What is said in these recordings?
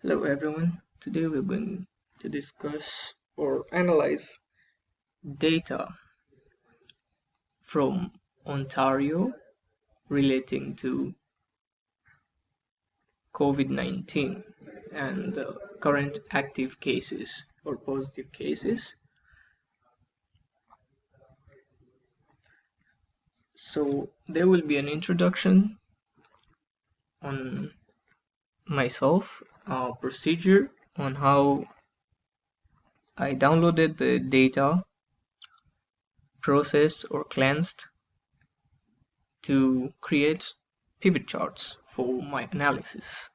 Hello everyone, today we're going to discuss or analyze data from Ontario relating to COVID-19 and the current active cases or positive cases. So there will be an introduction on myself, a procedure on how I downloaded the data, processed or cleansed to create pivot charts for my analysis.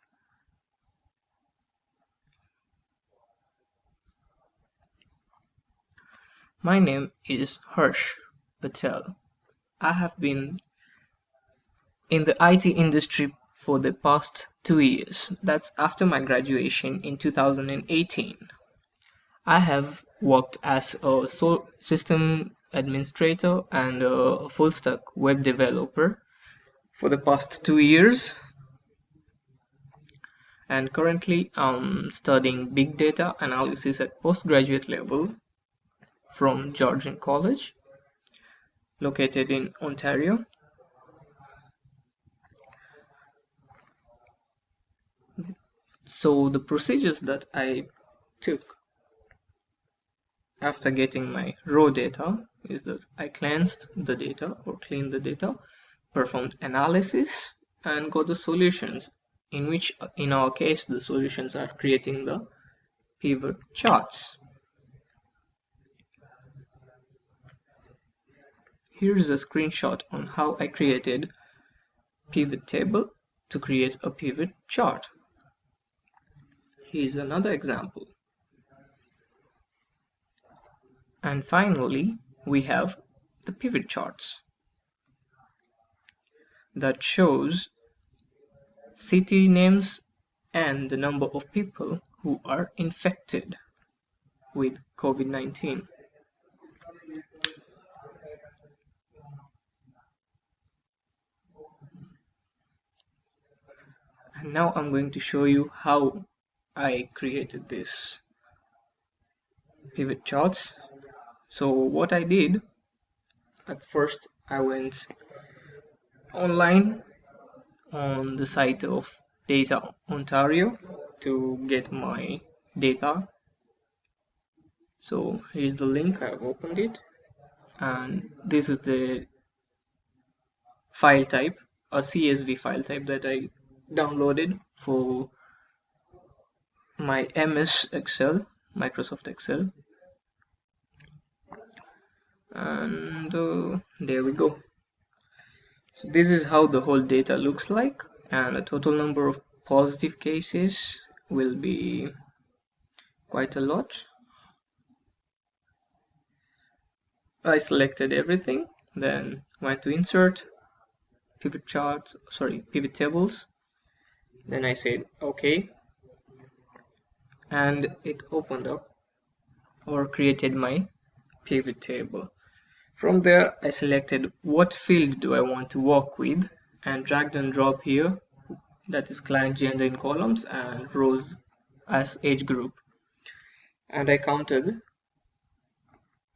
My name is Harsh Patel. I have been in the IT industry for the past 2 years. That's after my graduation in 2018. I have worked as a system administrator and a full stack web developer for the past 2 years. And currently I'm studying big data analysis at postgraduate level from Georgian College, located in Ontario. So the procedures that I took after getting my raw data is that I cleansed the data or cleaned the data, performed analysis, and got the solutions, in which in our case the solutions are creating the pivot charts. Here's a screenshot on how I created pivot table to create a pivot chart. Here's another example. And finally, we have the pivot charts that shows city names and the number of people who are infected with COVID-19. And now I'm going to show you how I created this pivot charts. So what I did, at first I went online on the site of Data Ontario to get my data. So here's the link, I've opened it, and this is the file type, a CSV file type that I downloaded for my MS Excel, Microsoft Excel. And there we go. So this is how the whole data looks like, and the total number of positive cases will be quite a lot. I selected everything, then went to insert pivot tables. Then I said okay, and it opened up or created my pivot table. From there I selected what field do I want to work with and dragged and drop here, that is client gender in columns and rows as age group, and I counted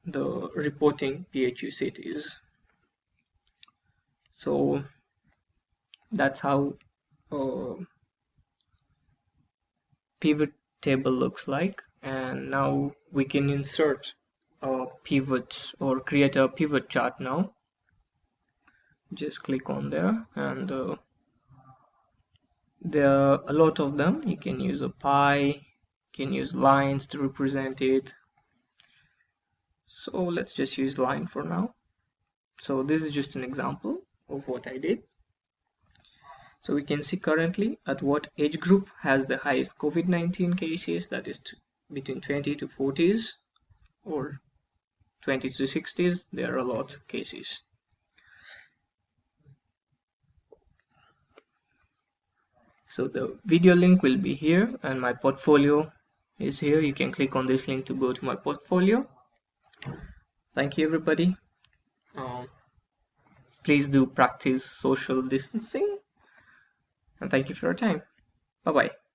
the reporting PHU cities. So that's how pivot table looks like. And now we can insert a pivot or create a pivot chart. Now just click on there, and there are a lot of them. You can use a pie, you can use lines to represent it. So let's just use line for now. So this is just an example of what I did. So we can see currently at what age group has the highest COVID-19 cases, that is between 20 to 40s or 20 to 60s, there are a lot of cases. So the video link will be here and my portfolio is here. You can click on this link to go to my portfolio. Thank you everybody. Please do practice social distancing, and thank you for your time. Bye bye.